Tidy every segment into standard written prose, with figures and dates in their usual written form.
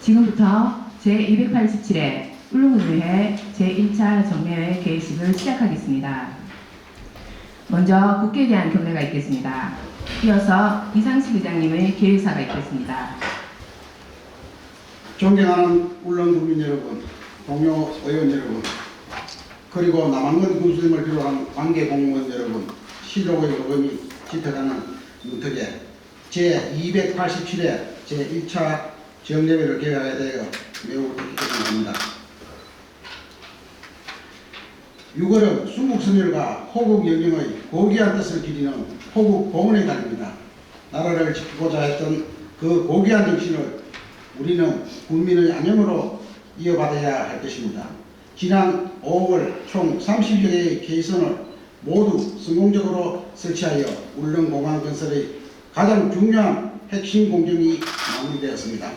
지금부터 제287회 울릉군의회 제1차 정례회 개회식을 시작하겠습니다. 먼저 국회에 대한 경례가 있겠습니다. 이어서 이상식 의장님의 개회사가 있겠습니다. 존경하는 울릉군민 여러분, 동료 의원 여러분, 그리고 남한군 군수님을 비롯한 관계 공무원 여러분, 실록의 요금이 짙어가는 문턱에 제287회 제1차 정례회를 개회하게 되어 매우 뜻깊습니다. 6월은 순국선열과 호국영령의 고귀한 뜻을 기리는 호국봉헌의 달입니다. 나라를 지키고자 했던 그 고귀한 정신을 우리는 국민의 안녕으로 이어받아야 할 것입니다. 지난 5월 총 30여 개의 개선을 모두 성공적으로 설치하여 울릉공항 건설의 가장 중요한 핵심 공정이 마무리되었습니다.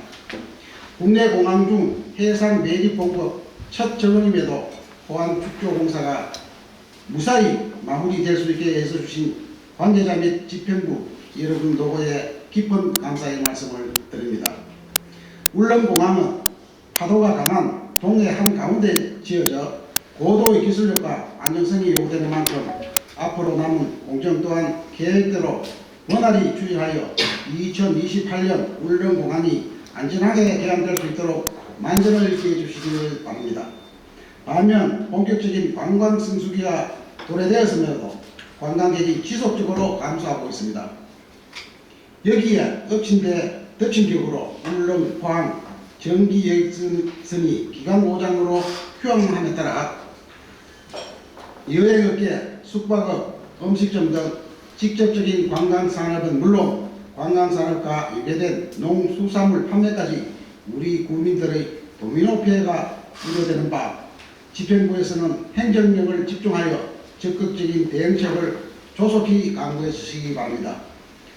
국내 공항 중 해상 매립봉법 첫 점검임에도 호안축조공사가 무사히 마무리될 수 있게 해주신 관계자 및 집행부 여러분 노고에 깊은 감사의 말씀을 드립니다. 울릉공항은 파도가 강한 동해 한가운데 지어져 고도의 기술력과 안정성이 요구되는 만큼 앞으로 남은 공정 또한 계획대로 원활히 추진하여 2028년 울릉공항이 안전하게 개항될 수 있도록 만전을 기해 주시길 바랍니다. 반면 본격적인 관광 성수기가 도래되었음에도 관광객이 지속적으로 감소하고 있습니다. 여기에 엎친 데 덮친 격으로 울릉, 포항 전기여객선이 기간 5장으로 휴항함에 따라 여행업계, 숙박업, 음식점 등 직접적인 관광산업은 물론 관광산업과 연계된 농수산물 판매까지 우리 국민들의 도미노 피해가 우려되는 바 집행부에서는 행정력을 집중하여 적극적인 대응책을 조속히 강구해 주시기 바랍니다.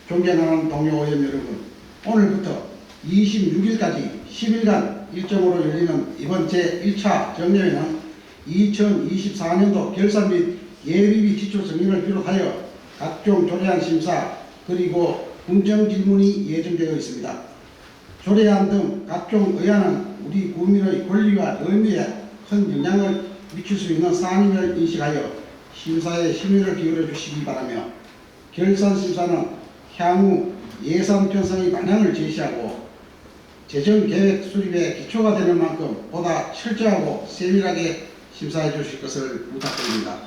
존경하는 동료 의원 여러분, 오늘부터 26일까지 10일간 일정으로 열리는 이번 제1차 정례회는 2024년도 결산 및 예비비 지출 승인을 비롯하여 각종 조례안 심사 그리고 궁정질문이 예정되어 있습니다. 조례안 등 각종 의안은 우리 국민의 권리와 의무에 큰 영향을 미칠 수 있는 사안임을 인식하여 심사에 심의를 기울여 주시기 바라며 결산심사는 향후 예산 편성의 방향을 제시하고 재정계획 수립에 기초가 되는 만큼 보다 철저하고 세밀하게 심사해 주실 것을 부탁드립니다.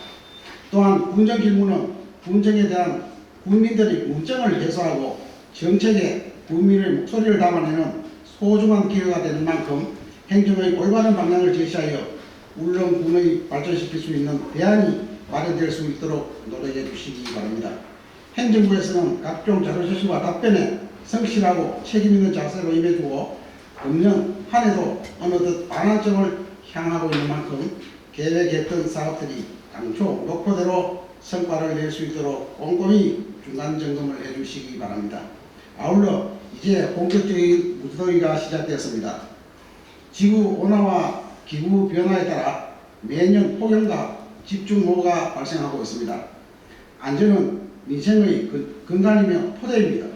또한 군정질문은 군정에 대한 국민들의 궁정을 해소하고 정책에 국민의 목소리를 담아내는 소중한 기회가 되는 만큼 행정의 올바른 방향을 제시하여 울릉군을 발전시킬 수 있는 대안이 마련될 수 있도록 노력해 주시기 바랍니다. 행정부에서는 각종 자료 제출과 답변에 성실하고 책임있는 자세로 임해주고 금년 한 해도 어느덧 반환점을 향하고 있는 만큼 계획했던 사업들이 당초 목표대로 성과를 낼 수 있도록 꼼꼼히 중간 점검을 해주시기 바랍니다. 아울러 이제 본격적인 무더위가 시작되었습니다. 지구 온화와 기후 변화에 따라 매년 폭염과 집중호우가 발생하고 있습니다. 안전은 민생의 근간이며 토대입니다.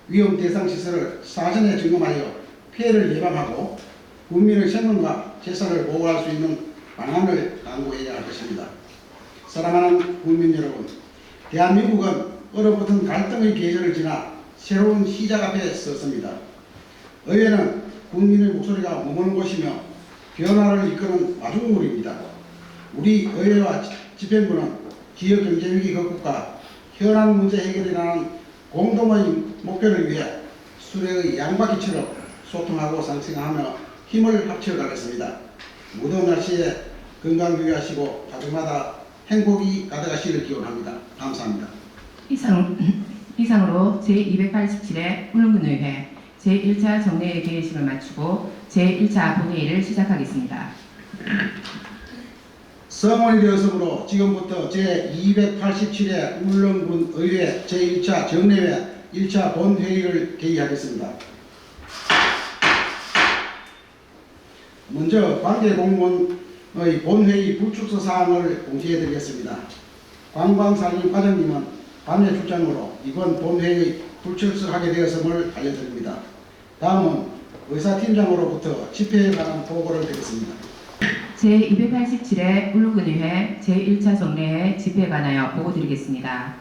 위험 대상 시설을 사전에 점검하여 피해를 예방하고 국민의 생명과 재산을 보호할 수 있는 방안을 강구해야 할 것입니다. 사랑하는 국민 여러분, 대한민국은 얼어붙은 갈등의 계절을 지나 새로운 시작 앞에 섰습니다. 의회는 국민의 목소리가 머무는 곳이며 변화를 이끄는 마중물입니다. 우리 의회와 집행부는 지역 경제위기 극복과 현안 문제 해결이라는 공동의 목표를 위해 수레의 양바퀴처럼 소통하고 상생하며 힘을 합쳐가겠습니다. 무더운 날씨에 건강 유의하시고 가정마다 행복이 가득하시길 기원합니다. 감사합니다. 이상으로 제287회 울릉군의회 제1차 정례회 개회식을 마치고 제1차 본회의를 시작하겠습니다. 성원이 되었으므로 지금부터 제287회 울릉군 의회 제1차 정례회 1차 본회의를 개의하겠습니다. 먼저 관계공무원의 본회의 불출석 사항을 공지해 드리겠습니다. 관광산림 과장님은 밤의 출장으로 이번 본회의 불출석하게 되었음을 알려드립니다. 다음은 의사팀장으로부터 집회에 관한 보고를 드리겠습니다. 제287회 울릉군의회 제1차 정례회 집회에 관하여 보고드리겠습니다.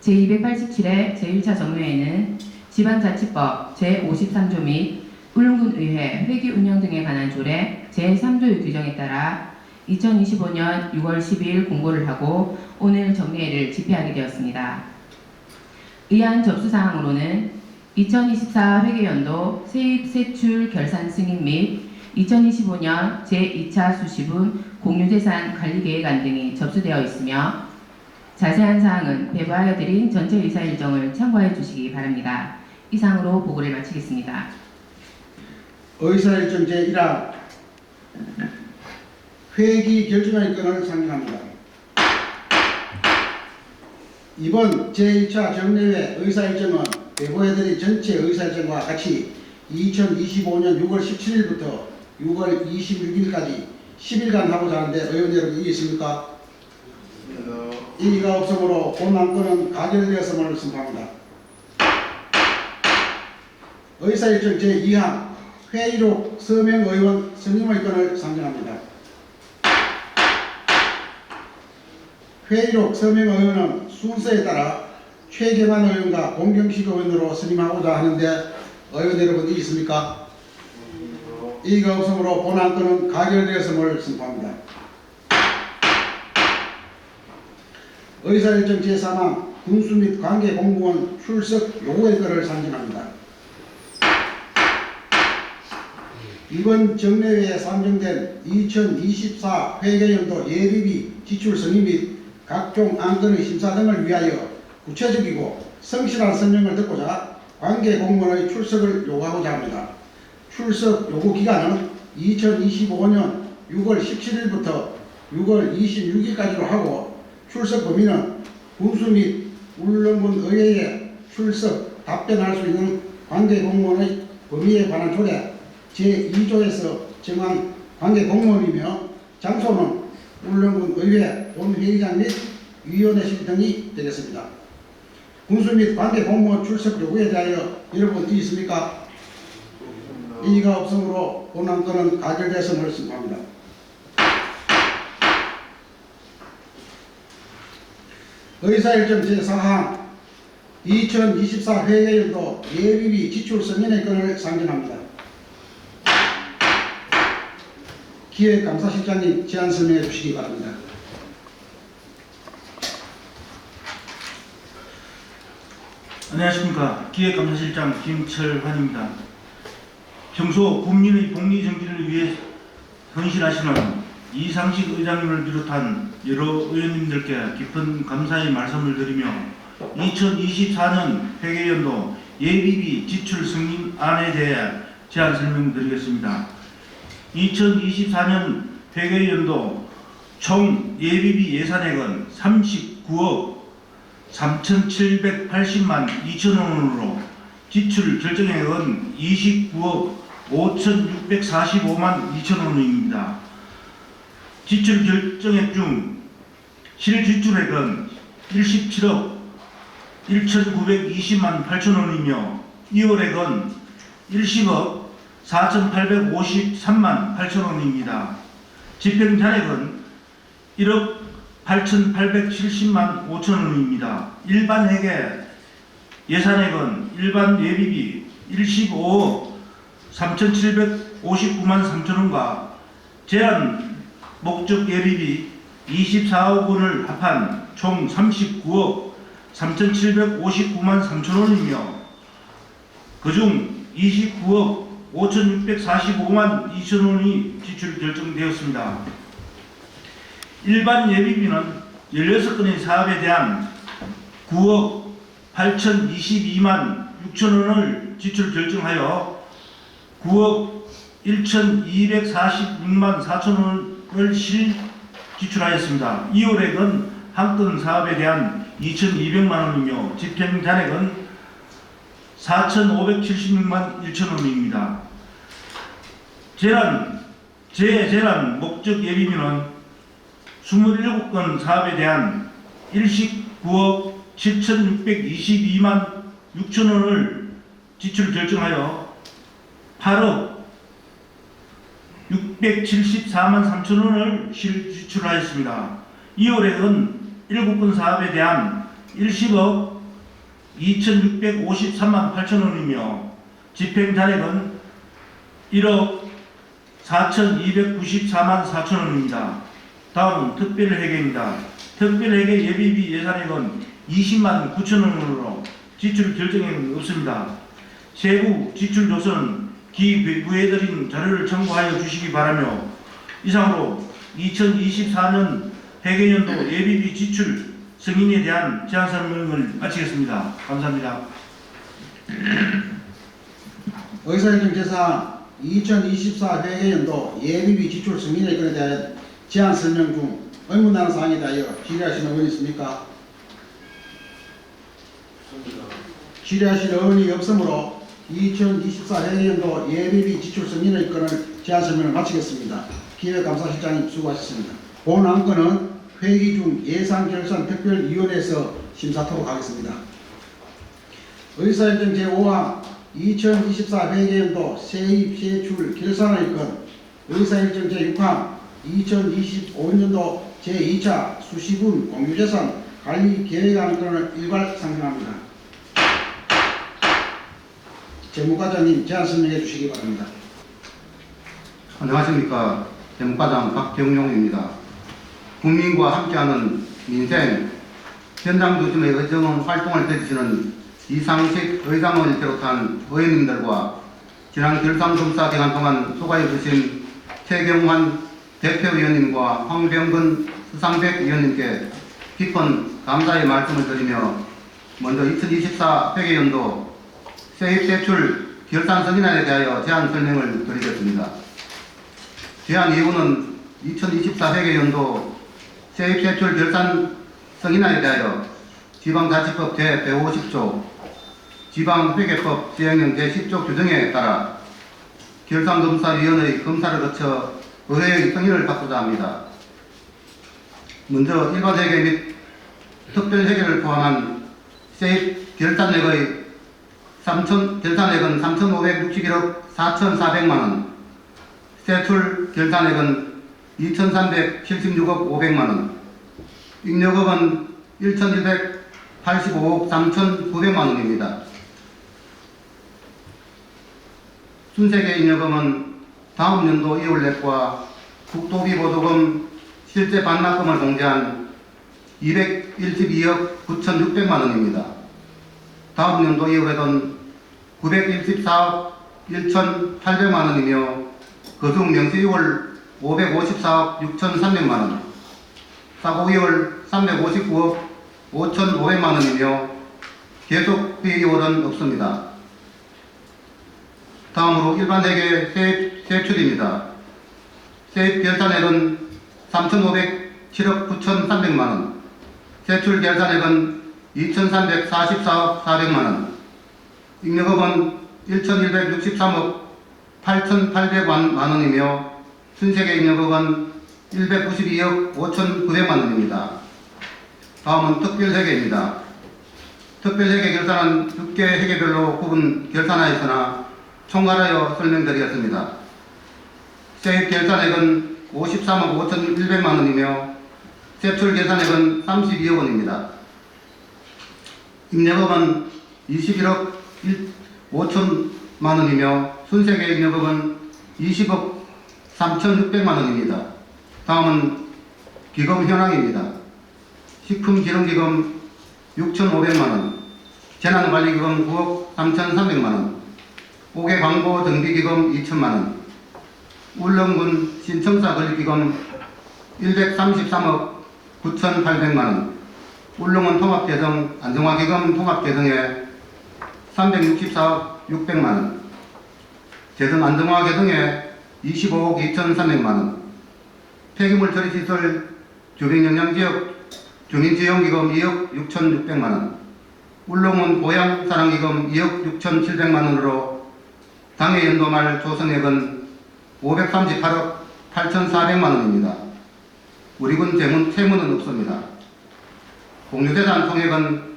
제287회 제1차 정례회는 지방자치법 제53조 및 울릉군의회 회기 운영 등에 관한 조례 제3조 규정에 따라 2025년 6월 12일 공고를 하고 오늘 정례회를 집회하게 되었습니다. 의안 접수사항으로는 2024 회계연도 세입 세출 결산 승인 및 2025년 제2차 수시분 공유재산 관리계획안 등이 접수되어 있으며 자세한 사항은 배부하여 드린 전체 의사 일정을 참고해 주시기 바랍니다. 이상으로 보고를 마치겠습니다. 의사일정 제1항 회기 결정의 건을 상정합니다. 이번 제1차 정례회 의사일정은 배부해드린 전체 의사일정과 같이 2025년 6월 17일부터 6월 26일까지 10일간 하고자 하는데 의원 여러분 이해있습니까? 이의가 없으므로 본 안건은 가결되었음을 선포합니다. 의사일정 제2항 회의록 서명 의원 선임의 건을 상정합니다. 회의록 서명 의원은 순서에 따라 최경환 의원과 공경식 의원으로 선임하고자 하는데 의원 여러분 이해있습니까? 이의가 없으므로 본 안건은 가결되었음을 선포합니다. 의사일정 제3항 군수 및 관계 공무원 출석 요구의 건을 상정합니다. 이번 정례회에 상정된 2024 회계연도 예비비 지출 승인 및 각종 안건의 심사 등을 위하여 구체적이고 성실한 설명을 듣고자 관계 공무원의 출석을 요구하고자 합니다. 출석 요구 기간은 2025년 6월 17일부터 6월 26일까지로 하고 출석 범위는 군수 및 울릉군 의회에 출석 답변할 수 있는 관계 공무원의 범위에 관한 조례 제2조에서 정한 관계 공무원이며 장소는 울릉군 의회 본회의장 및 위원회실 등이 되겠습니다. 군수 및 관계 공무원 출석 요구에 대하여 여러분 있습니까? 이의가 없으므로 본 안건은 가결되었음을 선포합니다. 의사일정 제4항 2024 회계연도 예비비 지출 승인의 건을 상정합니다. 기획감사실장님 제안 설명해 주시기 바랍니다. 안녕하십니까. 기획감사실장 김철환입니다. 평소 국민의 복리정기를 위해 헌신하시는 이상식 의장님을 비롯한 여러 의원님들께 깊은 감사의 말씀을 드리며 2024년 회계연도 예비비 지출 승인안에 대해 제안 설명드리겠습니다. 2024년 회계연도 총 예비비 예산액은 39억 3,780만 2천 원으로 지출 결정액은 29억 5,645만 2천 원입니다. 지출 결정액 중 실지출액은 17억 1,920만 8천 원이며 이월액은 10억 4,853만 8천 원입니다. 집행잔액은 1억 8,870만 5천 원입니다. 일반 회계 예산액은 일반 예비비 15억 3,759만 3천 원과 제한 목적 예비비 24억 원을 합한 총 39억 3,759만 3천 원이며 그중 29억 5,645만 2천 원이 지출 결정되었습니다. 일반 예비비는 16건의 사업에 대한 9억 8,022만 6천 원을 지출 결정하여 9억 1,246만 4천 원을 지출하였습니다. 이월액은 한 건 사업에 대한 2,200만 원이며 집행 잔액은 4,576만 1천 원입니다. 재재난 목적 예비비는 27건 사업에 대한 19억 7,622만 6천 원을 지출 결정하여 8억 674만 3천 원을 지출하였습니다. 이월액은 7건 사업에 대한 일시억 2,653만 8천 원이며 집행잔액은 1억 4,294만 4천 원입니다. 다음은 특별회계입니다. 특별회계 예비비 예산액은 20만 9천 원으로 지출 결정액은 없습니다. 세부 지출 요소는 기부해 드린 자료를 참고하여 주시기 바라며 이상으로 2024년 회계연도 예비비 지출 승인에 대한 제안 설명을 마치겠습니다. 감사합니다. 의사일정제사 2024 회계연도 예비비 지출 승인의 건에 대한 제안 설명 중 의문하는 사항에 대하여 질의하시는 의원이 있습니까? 질의하실 의원이 없으므로 2024 회계연도 예비비 지출 승인의 건을 제안 설명을 마치겠습니다. 기획감사실장님 수고하셨습니다. 본 안건은 회기 중 예산결산특별위원회에서 심사토록 하겠습니다. 의사일정 제5항 2024 회계연도 세입 세출 결산의 건 의사일정 제6항 2025년도 제2차 수시분 공유재산 관리 계획안 건을 일괄 상정합니다. 재무과장님 제안 설명해 주시기 바랍니다. 안녕하십니까. 재무과장 박경용입니다. 국민과 함께하는 민생, 현장 중심의 의정 활동을 펼치시는 이상식 의장을 비롯한 의원님들과 지난 결산검사 기간 동안 수고해 주신 최경환 대표위원님과 황병근 수상백 위원님께 깊은 감사의 말씀을 드리며 먼저 2024 회계연도 세입세출 결산 승인안에 대하여 제안 설명을 드리겠습니다. 제안 이유는 2024 회계연도 세입세출 결산 승인안에 대하여 지방자치법 제150조, 지방회계법 시행령 제10조 규정에 따라 결산검사위원회의 검사를 거쳐 의회의 승인을 받고자 합니다. 먼저 일반회계 및 특별회계를 포함한 세입 결산액은 3,561억 4,400만원, 세출 결산액은 2,376억 500만원, 잉여금은 1,185억 3,900만원입니다. 순세계 잉여금은 다음 연도 이월액과 국도비보조금 실제 반납금을 공제한 212억 9,600만원입니다. 다음 연도 이월액은 914억 1,800만원이며 그중 명시 2월 554억 6,300만원, 사고 2월 359억 5,500만원이며 계속비 2월은 없습니다. 다음으로 일반회계 세출입니다. 세입 결산액은 3,507억 9,300만원, 세출 결산액은 2,344억 400만원, 잉여금은 1,163억 8,800만원이며 순세계 잉여금은 192억 5,900만원입니다. 다음은 특별회계입니다. 특별회계 결산은 6개 회계별로 구분 결산하였으나 총괄하여 설명드리겠습니다. 세입 결산액은 53억 5,100만원이며 세출 결산액은 32억 원입니다. 잉여금은 21억 5천만원이며 순세계 잉여금은 20억 3,600만원입니다. 다음은 기금 현황입니다. 식품기름기금 6,500만원, 재난관리기금 9억 3,300만원, 옥외광고 정비기금 2천만원, 울릉군 신청사 건립기금 133억 9,800만원, 울릉군 통합재정 안정화기금 통합재정에 364억 600만원, 재정 안정화 개정에 25억 2,300만원, 폐기물 처리시설 주민영향지역 주민지원기금 2억 6,600만원, 울릉군 고향사랑기금 2억 6,700만원으로 당해 연도 말 조성액은 538억 8,400만원입니다. 우리군 채무는 없습니다. 공유재산 총액은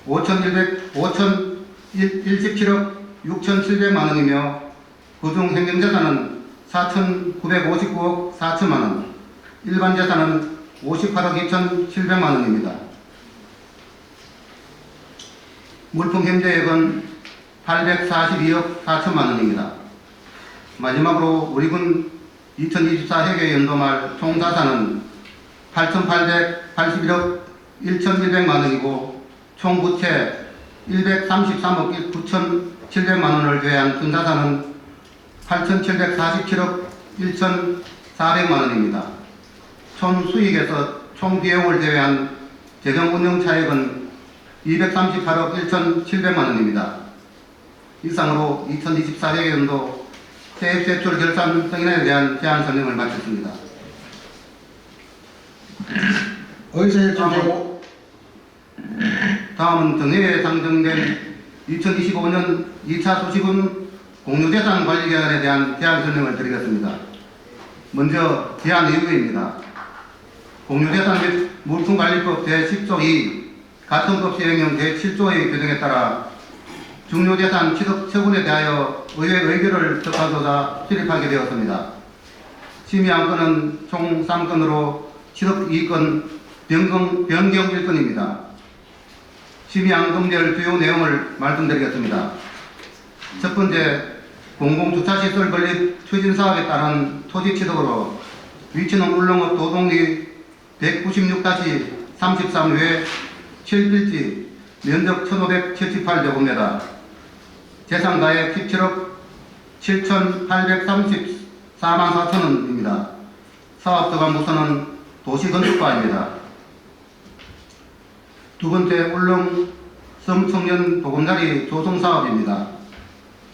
5,017억 6,700만원이며 그중 행정자산은 4,959억 4천만 원, 일반 재산은 58억 2,700만 원입니다. 물품 현재액은 842억 4천만 원입니다. 마지막으로 우리 군 2024 회계 연도 말 총자산은 8,881억 1,100만 원이고 총 부채 133억 9,700만 원을 제외한 순자산은 8,747억 1,400만 원입니다. 총 수익에서 총 비용을 제외한 재정 운영 차액은 238억 1,700만 원입니다. 이상으로 2024 회계연도 세입세출 결산 승인에 대한 제안 설명을 마쳤습니다. 의사일정 제5. 다음은 정회에 상정된 2025년 2차 수시군 공유재산 관리 계획안에 대한 제안 설명을 드리겠습니다. 먼저 제안 이유입니다. 공유재산 및 물품관리법 제10조 2, 가천법 시행령 제7조의 규정에 따라 중요재산 취득 처분에 대하여 의회 의결을 접하고자 출입하게 되었습니다. 심의 안건은 총 3건으로 취득 2건, 변경 1건입니다. 심의 안건별 주요 내용을 말씀드리겠습니다. 첫 번째, 공공주차시설 건립 추진사업에 따른 토지 취득으로 위치는 울릉읍 도동리 196-33회 7필지 면적 1,578제곱미터 재산가액 17억 7,834만 4천원입니다. 사업저감부서는 도시건축과입니다. 두 번째, 울릉 섬청년 보금자리 조성사업입니다.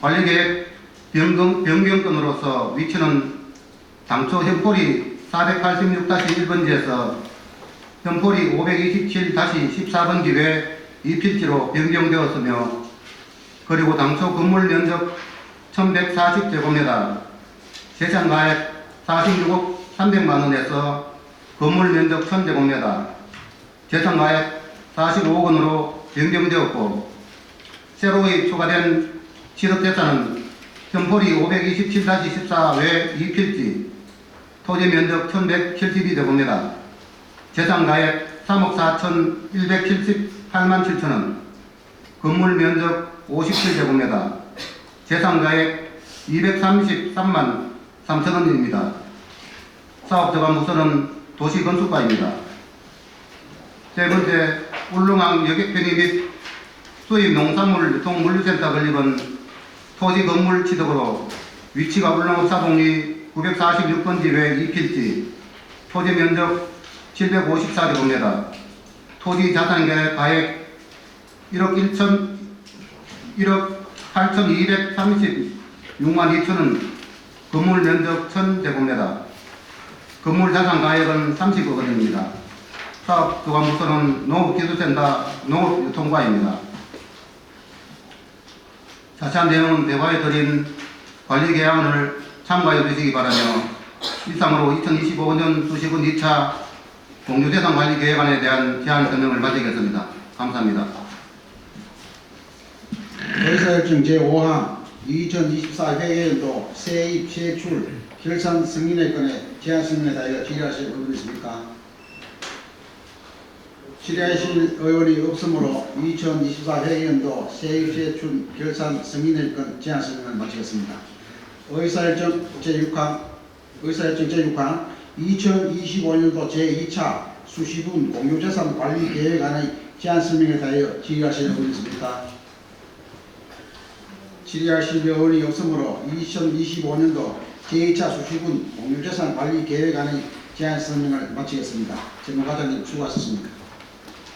관리계획 변경건으로서 위치는 당초 현포리 486-1번지에서 현포리 527-14번지 외 2필지로 변경되었으며 그리고 당초 건물 면적 1140제곱미터 재산가액 46억 300만원에서 건물 면적 1000제곱미터 재산가액 45억원으로 변경되었고 새로이 추가된 취득재산은 현포리 527-14 외 2필지 토지 면적 1172제곱미터 재산가액 3억 4,178만 7천원 건물 면적 57제곱미터 재산가액 233만 3천원입니다. 사업저감부서는 도시건축과입니다. 세 번째, 울릉항 여객 편의 및 수입 농산물 유통물류센터 건립은 토지 건물 취득으로 위치가 울릉읍 사동리 946번지 외 2필지 토지 면적 754제곱미터 토지 자산가액 1억 8,236만 2천원 건물 면적 1000제곱미터 건물 자산가액은 30억원입니다. 사업주관부서는 농업기술센터 농업유통과입니다. 자세한 내용은 대화에 드린 관리계약안을 참고해 주시기 바라며 이상으로 2025년 수시군 2차 공유재산관리계획안에 대한 제안 설명을 마치겠습니다. 감사합니다. 의사일정 제5항 2024 회계연도 세입 세출 결산 승인의 건에 제안 승인에 대하여 질의하실 의원이 있습니까? 질의하실 의원이 없으므로 2024 회계연도 세입 세출 결산 승인의 건 제안 승인을 마치겠습니다. 의사일정 제6항 2025년도 제2차 수시군 공유재산 관리 계획안의 제안 설명에 대하여 질의하실 의원이 있습니까? 질의하실 의원이 없으므로 2025년도 제2차 수시군 공유재산 관리 계획안의 제안 설명을 마치겠습니다. 재무과장님 수고하셨습니다.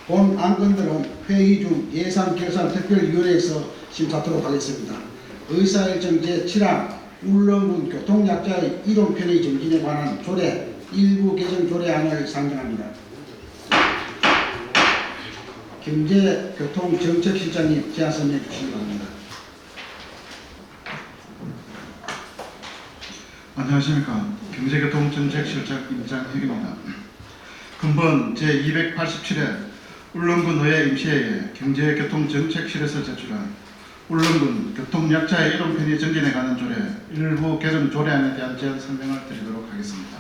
본 안건들은 회의 중 예산결산특별위원회에서 심사하도록 하겠습니다. 의사일정 제7항 울릉군 교통약자의 이동편의 정진에 관한 조례 일부 개정 조례안을 상정합니다. 경제교통정책실장님 제안 설명해 주시기 바랍니다. 안녕하십니까. 경제교통정책실장 임장혁입니다. 근본 제287회 울릉군 의회 임시회에 경제교통정책실에서 제출한 울릉군 교통약자의 이동 편의 정진에 관한 조례 일부 개정 조례안에 대한 제안 설명을 드리도록 하겠습니다.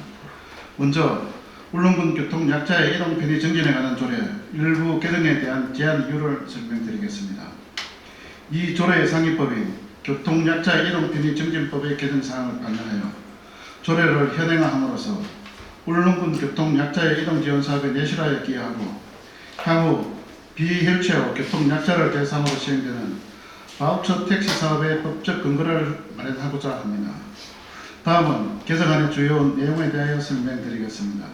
먼저 울릉군 교통약자의 이동 편의 정진에 관한 조례 일부 개정에 대한 제안 이유를 설명드리겠습니다. 이 조례의 상위법인 교통약자 이동 편의 정진법의 개정 사항을 반영하여 조례를 현행화함으로써 울릉군 교통약자의 이동 지원 사업에 내실화에 기여하고 향후 비휠체어 교통약자를 대상으로 시행되는 바우처 택시 사업의 법적 근거를 마련하고자 합니다. 다음은 개정안의 주요 내용에 대하여 설명드리겠습니다.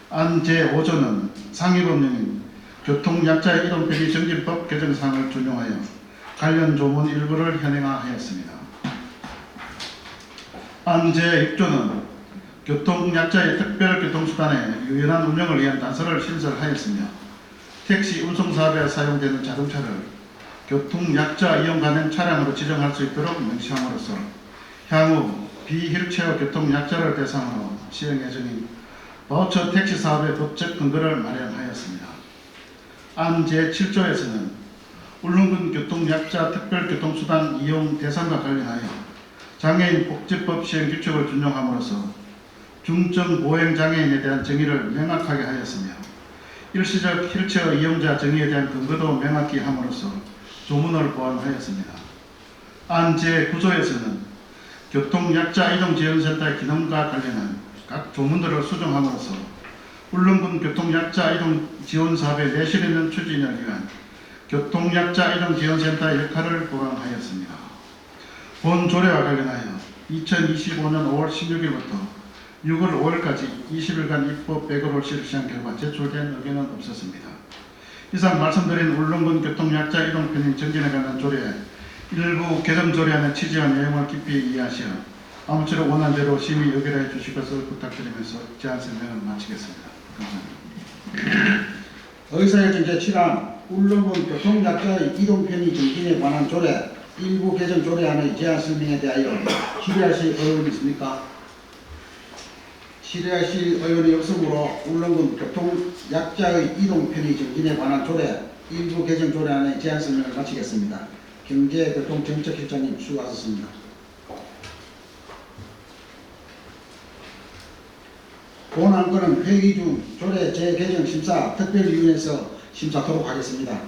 안 제5조는 상위법령인 교통약자 이동 편의 정진법 개정 사항을 준용하여 관련 조문 일부를 현행화하였습니다. 안 제6조는 교통약자의 특별교통수단의 유연한 운영을 위한 단서를 신설하였으며 택시 운송사업에 사용되는 자동차를 교통약자 이용 가능 차량으로 지정할 수 있도록 명시함으로써 향후 비휠체어 교통약자를 대상으로 시행 예정인 바우처 택시 사업의 법적 근거를 마련하였습니다. 안 제7조에서는 울릉군 교통약자 특별교통수단 이용 대상과 관련하여 장애인 복지법 시행 규칙을 준용함으로써 중증 보행장애인에 대한 정의를 명확하게 하였으며 일시적 휠체어 이용자 정의에 대한 근거도 명확히 함으로써 조문을 보완하였습니다. 안 제9조에서는 교통약자 이동지원센터의 기능과 관련한 각 조문들을 수정함으로써 울릉군 교통약자 이동지원사업의 내실 있는 추진을 위한 교통약자 이동지원센터의 역할을 보강하였습니다. 본 조례와 관련하여 2025년 5월 16일부터 6월 5일까지 20일간 입법 100호를 실시한 결과 제출된 의견은 없었습니다. 이상 말씀드린 울릉군 교통약자 이동 편의 정진에 관한 조례 일부 개정 조례안의 취지와 내용을 깊이 이해하시어 아무쪼록 원하는 대로 심의 의결해 주실 것을 부탁드리면서 제안 설명을 마치겠습니다. 감사합니다. 의사결정 제7항 울릉군 교통약자의 이동 편의 정진에 관한 조례 일부 개정 조례안의 제안 설명에 대하여 질의하실 의원이 있습니까? 질의하실 의원이 없으므로 울릉군 교통약자의 이동 편의 정진에 관한 조례 일부 개정 조례안의 제안 설명을 마치겠습니다. 경제교통정책실장님 수고하셨습니다. 본 안건은 회의 중 조례 재개정 심사 특별위원회에서 심사하도록 하겠습니다.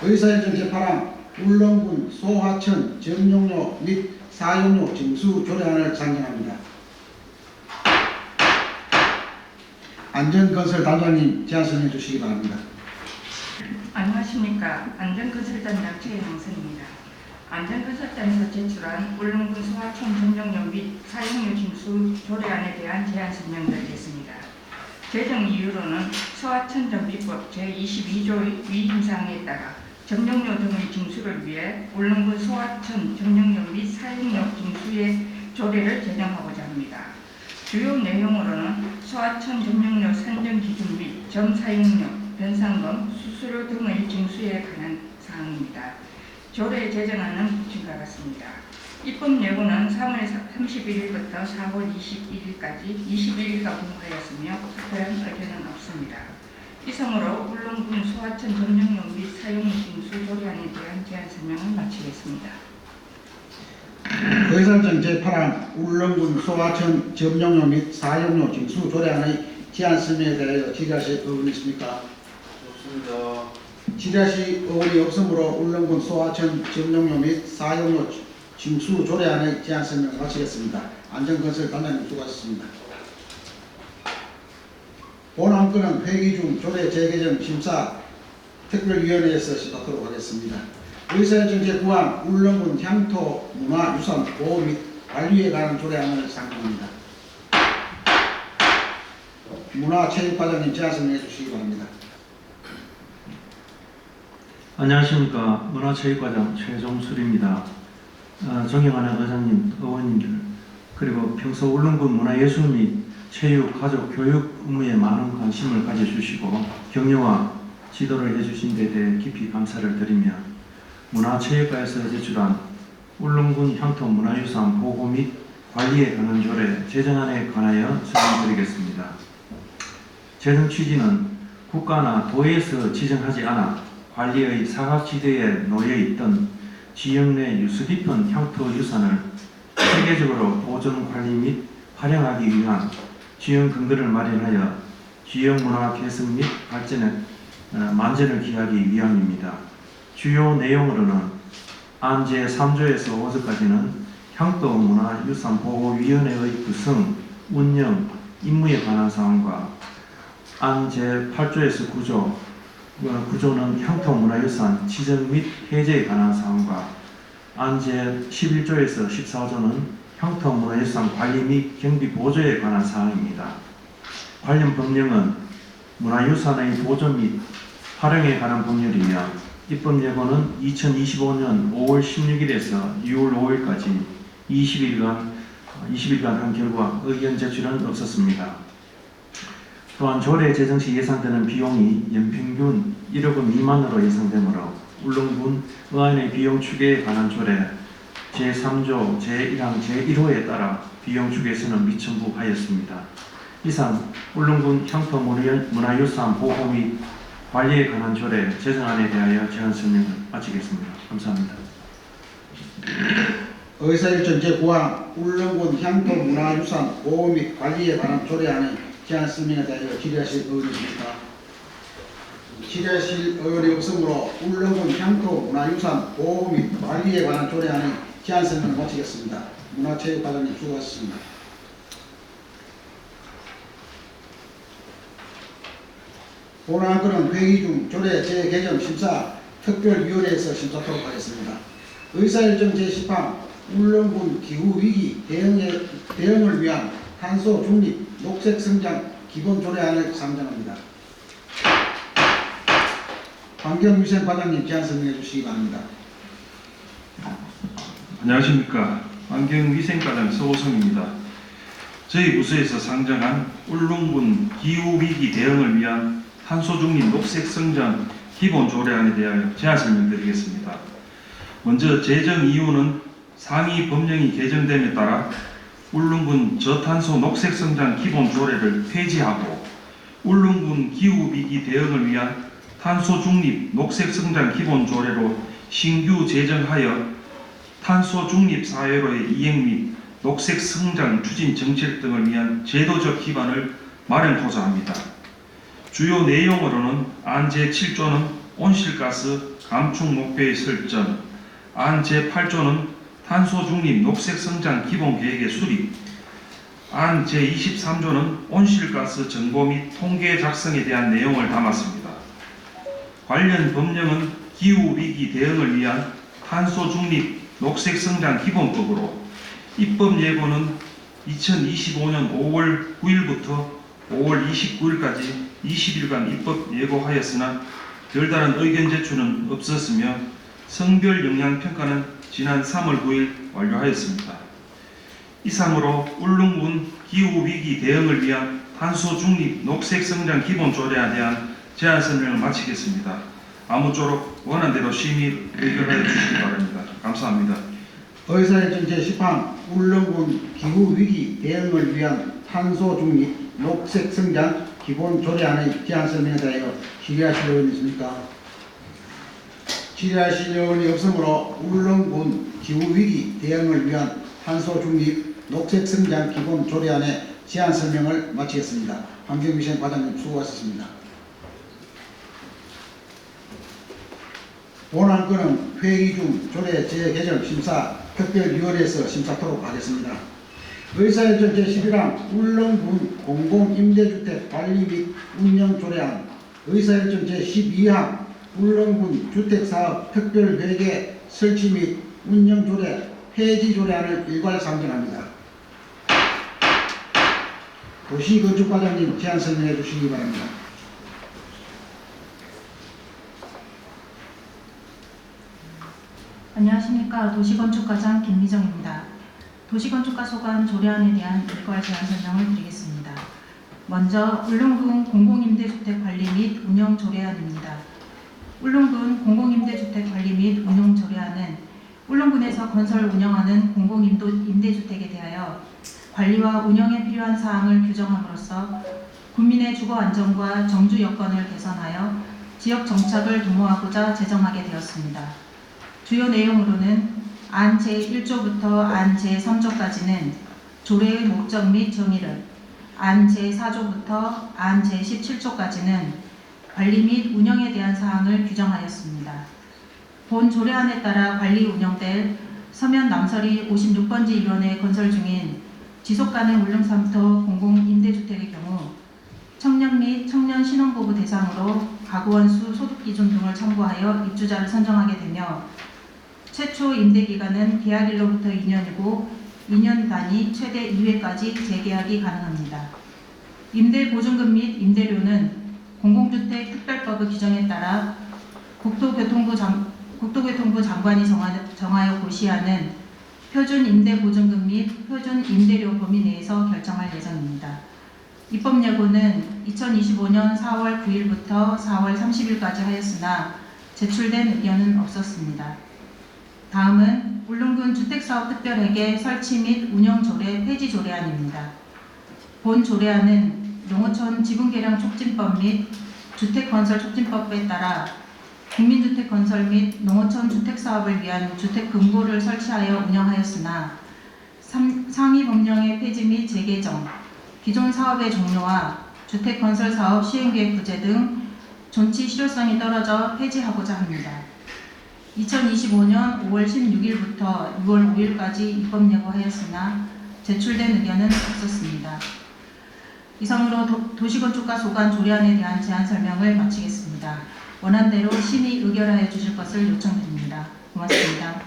의사일정 제8항 울릉군 소하천 정용로 및 사용료 징수 조례안을 상정합니다. 안전건설 단장님 제안 설명해 주시기 바랍니다. 안녕하십니까. 안전건설단 최영선입니다. 안전건설단에서 제출한 울릉군 소하천 정용료 및 사용료 징수 조례안에 대한 제안 설명드리겠습니다. 제정 이유로는 소하천 정비법 제22조 위임사항에 따라 정용료 등의 징수를 위해 울릉군 소하천 정용료 및 사용료 징수의 조례를 제정하고자 합니다. 주요 내용으로는 소하천 정용료 산정 기준 및 점사용료, 변상금, 수수료 등의 징수에 관한 사항입니다. 조례 제정안은 부침과 같습니다. 입법 예고는 3월 31일부터 4월 21일까지 21일간 공고하였으며 특별한 의견은 없습니다. 이상으로 울릉군 소하천 정용료 및 사용료 징수 조례안에 대한 제안 설명을 마치겠습니다. 의사일정 제8항 울릉군 소하천 점용료 및 사용료 징수 조례안의 제안 설명에 대하여 질의하실 의원이 있습니까? 좋습니다. 질의하실 의원이 없으므로 울릉군 소하천 점용료 및 사용료 징수 조례안의 제안 설명을 마치겠습니다. 안전건설 단장님 수고하셨습니다. 본 안건은 회의 중 조례 재개정 심사 특별위원회에서 심사하도록 하겠습니다. 의사일정 제9항 울릉군 향토 문화유산 보호 및 관리에 관한 조례안을 상정합니다. 문화체육과장님 제안 설명해 주시기 바랍니다. 안녕하십니까. 문화체육과장 최종술입니다. 존경하는 의장님, 의원님들, 그리고 평소 울릉군 문화예술 및 체육, 가족, 교육 업무에 많은 관심을 가져주시고 격려와 지도를 해주신 데 대해 깊이 감사를 드리며 문화체육과에서 제출한 울릉군 향토 문화유산 보호 및 관리에 관한 조례 제정안에 관하여 설명드리겠습니다. 제정 취지는 국가나 도에서 지정하지 않아 관리의 사각지대에 놓여 있던 지역 내 유수 깊은 향토 유산을 세계적으로 보존, 관리 및 활용하기 위한 지형 근거를 마련하여 지역 문화 개선 및 발전에 만전을 기하기 위함입니다. 주요 내용으로는 안 제3조에서 5조까지는 향토 문화유산 보호위원회의 구성, 운영, 임무에 관한 사항과 안 제8조에서 9조는 향토 문화유산 지정 및 해제에 관한 사항과 안 제11조에서 14조는 향토 문화유산 관리 및 경비 보조에 관한 사항입니다. 관련 법령은 문화유산의 보존 및 활용에 관한 법률이며 입법 예고는 2025년 5월 16일에서 6월 5일까지 20일간 한 결과 의견 제출은 없었습니다. 또한 조례 제정 시 예상되는 비용이 연평균 1억 원 미만으로 예상되므로 울릉군 의안의 비용 추계에 관한 조례 제3조 제1항 제1호에 따라 비용 추계서는 미첨부하였습니다. 이상 울릉군 향토 문화유산 보호 및 관리에 관한 조례 제정안에 대하여 제안 설명을 마치겠습니다. 감사합니다. 의사일전 제9항 울릉군 향토 문화유산 보호 및 관리에 관한 조례안의 제안 설명에 대하여 질의하실 의원이 있습니까? 질의하실 의원이 없으므로 울릉군 향토 문화유산 보호 및 관리에 관한 조례안의 제안 설명을 마치겠습니다. 문화체육과장님 수고하셨습니다. 본안건은 회의 중 조례 재개정 심사 특별위원회에서 심사토록 하겠습니다. 의사일정 제10항 울릉군 기후위기 대응을 위한 탄소 중립 녹색 성장 기본 조례안을 상정합니다. 환경위생과장님 제안 설명해 주시기 바랍니다. 안녕하십니까. 환경위생과장 서호성입니다. 저희 부서에서 상정한 울릉군 기후위기 대응을 위한 탄소 중립 녹색 성장 기본 조례안에 대하여 제안 설명드리겠습니다. 먼저 제정 이유는 상위 법령이 개정됨에 따라 울릉군 저탄소 녹색 성장 기본 조례를 폐지하고 울릉군 기후위기 대응을 위한 탄소 중립 녹색 성장 기본 조례로 신규 제정하여 탄소 중립 사회로의 이행 및 녹색 성장 추진 정책 등을 위한 제도적 기반을 마련하고자 합니다. 주요 내용으로는 안 제7조는 온실가스 감축 목표의 설정, 안 제8조는 탄소 중립 녹색 성장 기본 계획의 수립, 안 제23조는 온실가스 정보 및 통계 작성에 대한 내용을 담았습니다. 관련 법령은 기후위기 대응을 위한 탄소 중립 녹색 성장 기본법으로 입법 예고는 2025년 5월 9일부터 5월 29일까지 20일간 입법 예고하였으나 별다른 의견 제출은 없었으며 성별 영향 평가는 지난 3월 9일 완료하였습니다. 이상으로 울릉군 기후위기 대응을 위한 탄소 중립 녹색 성장 기본 조례에 대한 제안 설명을 마치겠습니다. 아무쪼록 원안대로 심의 의결해 주시기 바랍니다. 감사합니다. 의사일정 제10항 울릉군 기후위기 대응을 위한 탄소 중립 녹색 성장 기본 조례안의 제안 설명에 대하여 질의하실 의원이 있습니까? 질의하실 의원이 없으므로 울릉군 기후위기 대응을 위한 탄소 중립 녹색 성장 기본 조례안의 제안 설명을 마치겠습니다. 환경위생과장님 수고하셨습니다. 본안건은 회의 중 조례 재개정 심사 특별위원회에서 심사토록 하겠습니다. 의사일정 제11항 울릉군 공공임대주택 관리 및 운영 조례안, 의사일정 제12항 울릉군 주택사업 특별회계 설치 및 운영 조례 폐지 조례안을 일괄 상정합니다. 도시건축과장님 제안 설명해 주시기 바랍니다. 안녕하십니까. 도시건축과장 김미정입니다. 도시건축과 소관 조례안에 대한 일괄 제안 설명을 드리겠습니다. 먼저 울릉군 공공임대주택 관리 및 운영 조례안입니다. 울릉군 공공임대주택 관리 및 운영 조례안은 울릉군에서 건설 운영하는 공공임대주택에 대하여 관리와 운영에 필요한 사항을 규정함으로써 국민의 주거 안정과 정주 여건을 개선하여 지역 정착을 도모하고자 제정하게 되었습니다. 주요 내용으로는 안 제1조부터 안 제3조까지는 조례의 목적 및 정의를, 안 제4조부터 안 제17조까지는 관리 및 운영에 대한 사항을 규정하였습니다. 본 조례안에 따라 관리 운영될 서면 남서리 56번지 1원에 건설 중인 지속가능 울릉3토 공공임대주택의 경우 청년 및 청년 신혼부부 대상으로 가구원수 소득기준 등을 참고하여 입주자를 선정하게 되며 최초 임대기간은 계약일로부터 2년이고 2년 단위 최대 2회까지 재계약이 가능합니다. 임대보증금 및 임대료는 공공주택 특별법의 규정에 따라 국토교통부 장관이 정하여 고시하는 표준 임대보증금 및 표준 임대료 범위 내에서 결정할 예정입니다. 입법 예고는 2025년 4월 9일부터 4월 30일까지 하였으나 제출된 의견은 없었습니다. 다음은 울릉군 주택사업특별회계 설치 및 운영조례 폐지 조례안입니다. 본 조례안은 농어촌 지분개량 촉진법 및 주택건설촉진법에 따라 국민주택건설 및 농어촌 주택사업을 위한 주택금고를 설치하여 운영하였으나 상위 법령의 폐지 및 재개정, 기존 사업의 종료와 주택건설사업 시행계획 부재 등 존치 실효성이 떨어져 폐지하고자 합니다. 2025년 5월 16일부터 6월 5일까지 입법 예고하였으나 제출된 의견은 없었습니다. 이상으로 도시건축과 소관 조례안에 대한 제안 설명을 마치겠습니다. 원안대로 심의 의결하여 주실 것을 요청드립니다. 고맙습니다.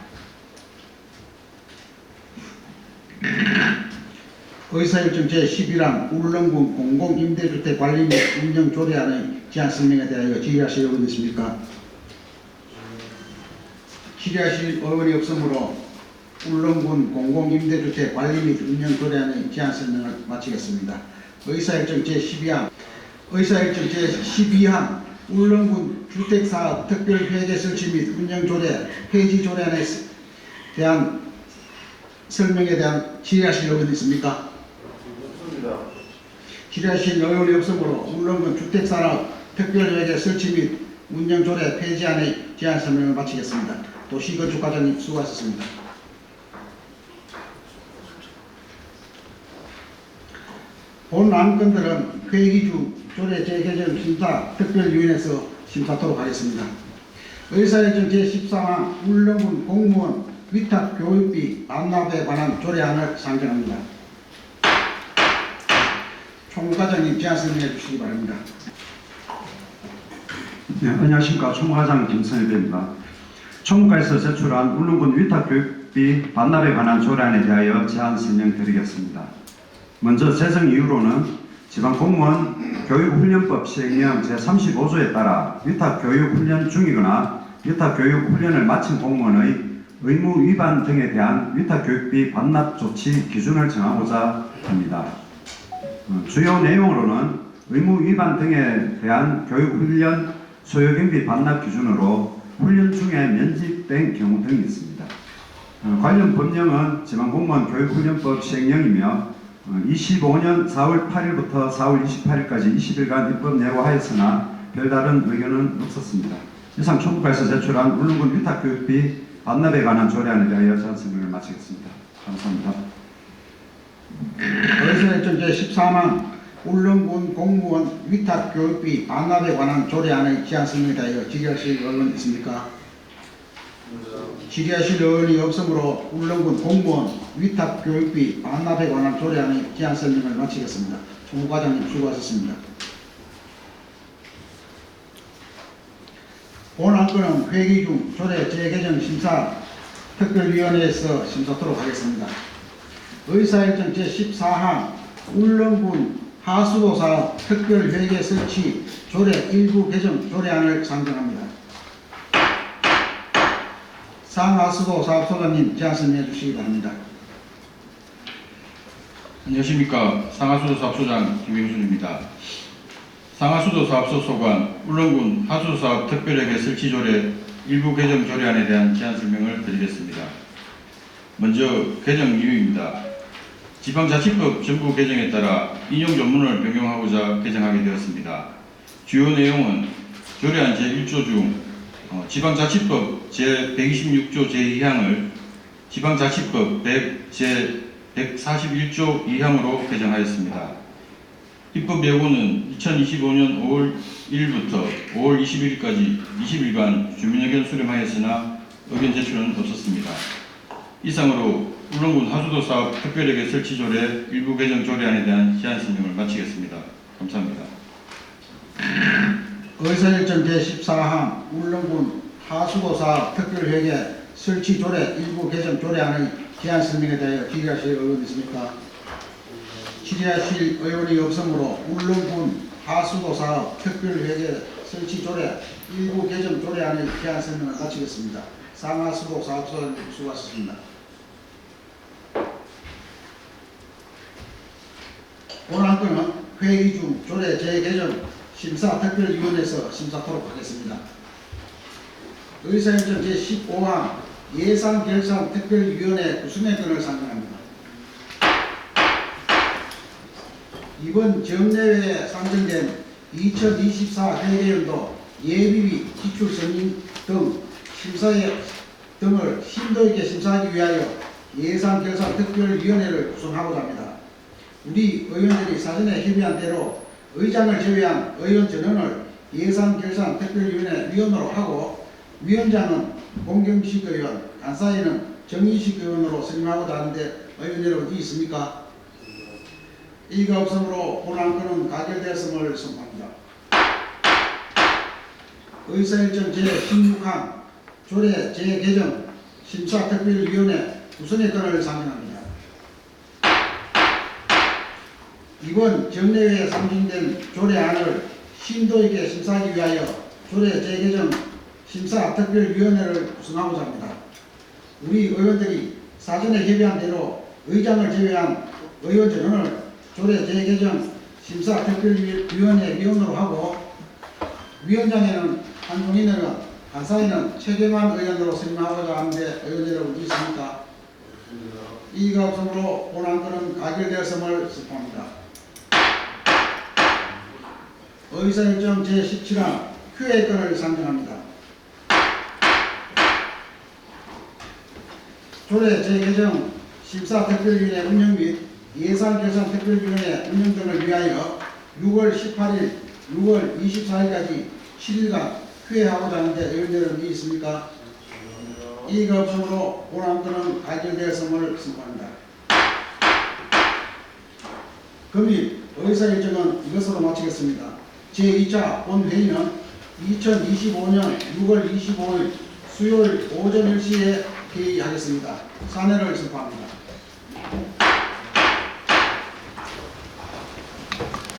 의사일정 제11항 울릉군 공공임대주택 관리 및 운영 조례안의 제안 설명에 대하여 질의하실 의원이 있습니까? 질의하실 의원이 없으므로 울릉군 공공임대주택 관리 및 운영 조례안의 제안 설명을 마치겠습니다. 의사일정 제12항 울릉군 주택사업 특별회계 설치 및 운영 조례 폐지 조례안에 대한 설명에 대한 질의하실 의원이 있습니까? 질의하실 의원이 없으므로 울릉군 주택산업 특별회계 설치 및 운영 조례 폐지안의 제안 설명을 마치겠습니다. 도시건축과장님 수고하셨습니다. 본 안건들은 회기 중 조례 재개정 심사 특별위원회에서 심사하도록 하겠습니다. 의사일정 제14항 울릉군 공무원 위탁 교육비 반납에 관한 조례안을 상정합니다. 총무과장님 제안 설명해 주시기 바랍니다. 네, 안녕하십니까. 총무과장 김선일입니다. 총무과에서 제출한 울릉군 위탁교육비 반납에 관한 조례안에 대하여 제안 설명드리겠습니다. 먼저 재정 이유로는 지방공무원 교육훈련법 시행령 제35조에 따라 위탁교육훈련 중이거나 위탁교육훈련을 마친 공무원의 의무 위반 등에 대한 위탁교육비 반납 조치 기준을 정하고자 합니다. 주요 내용으로는 의무 위반 등에 대한 교육훈련 소요경비 반납 기준으로 훈련 중에 면직된 경우 등이 있습니다. 관련 법령은 지방공무원 교육훈련법 시행령이며 25년 4월 8일부터 4월 28일까지 20일간 입법 예고하였으나 별다른 의견은 없었습니다. 이상 총무과에서 제출한 울릉군 위탁교육비 반납에 관한 조례안에 대하여 제안 설명을 마치겠습니다. 감사합니다. 의사일정 제13항 울릉군 공무원 위탁교육비 반납에 관한 조례안의 제안 설명에 대하여 질의하실 의원 있습니까? 질의하실 의원이 없으므로 울릉군 공무원 위탁교육비 반납에 관한 조례안의 제안 설명을 마치겠습니다. 총무과장님 수고하셨습니다. 본 안건은 회기 중 조례 재개정 심사 특별위원회에서 심사하도록 하겠습니다. 의사일정 제14항 울릉군 하수도 사업 특별회계 설치 조례 일부 개정 조례안을 상정합니다. 상하수도 사업소장님 제안 설명해 주시기 바랍니다. 안녕하십니까. 상하수도 사업소장 김영순입니다. 상하수도 사업소 소관 울릉군 하수도 사업 특별회계 설치 조례 일부 개정 조례안에 대한 제안 설명을 드리겠습니다. 먼저 개정 이유입니다. 지방자치법 정부 개정에 따라 인용 전문을 변경하고자 개정하게 되었습니다. 주요 내용은 조례안 제1조 중 지방자치법 제126조 제2항을 지방자치법 제141조 2항으로 개정하였습니다. 입법 예고는 2025년 5월 1일부터 5월 21일까지 20일간 주민의견 수렴하였으나 의견 제출은 없었습니다. 이상으로 울릉군 하수도 사업 특별회계 설치 조례 일부 개정 조례안에 대한 시한 설명을 마치겠습니다. 감사합니다. 의사일정 제14항 울릉군 하수도 사업 특별회계 설치 조례 일부 개정 조례안의 제안 설명에 대하여 기대하실 의원 있습니까? 질의하실 의원이 없으므로 울릉군 하수도 사업 특별회계 설치 조례 일부 개정 조례안의 제안 설명을 마치겠습니다. 상하수도 사업소장님 수고하셨습니다. 오늘 건은 회의 중 조례 재개정 심사특별위원회에서 심사토록 하겠습니다. 의사일정 제15항 예산결산특별위원회 구성의 건을 상정합니다. 이번 정례회에 상정된 2024 회계연도 예비비 기출선임 등 심사에 등을 심도 있게 심사하기 위하여 예산결산특별위원회를 구성하고자 합니다. 우리 의원들이 사전에 협의한 대로 의장을 제외한 의원 전원을 예산결산특별위원회 위원으로 하고 위원장은 공경식 의원, 간사위는 정의식 의원으로 선임하고자 하는데 의원 여러분 이 있습니까? 이가 없으므로 본안 건은 가결되었음을 선포합니다. 의사일정 제16항 조례 재개정 심사특별위원회 구성의 건을 상정합니다. 이번 정례회에 상정된 조례안을 심도 있게 심사하기 위하여 조례 재개정 심사특별위원회를 구성하고자 합니다. 우리 의원들이 사전에 협의한 대로 의장을 제외한 의원 전원을 조례 재개정 심사특별위원회 위원으로 하고 위원장에는 한종인 의원, 간사위는 최경환 의원으로 선임하고자 하는데 의원 여러분 있습니까? 이가 없으므로 본안 건은 가결되었음을 선포합니다. 의사일정 제17항 QA 건을 상정합니다. 조례 재개정 심사특별위원회 운영 및 예산결산특별위원회 운영 등을 위하여 6월 18일, 6월 24일까지 7일간 회의하고자 하는데 의원 여러분이 있습니까? 이가 없으므로 본안 건은 가결되었음을 선포합니다. 금일 의사일정은 이것으로 마치겠습니다. 제2차 본회의는 2025년 6월 25일 수요일 오전 10시에 회의하겠습니다. 사내를 선포합니다.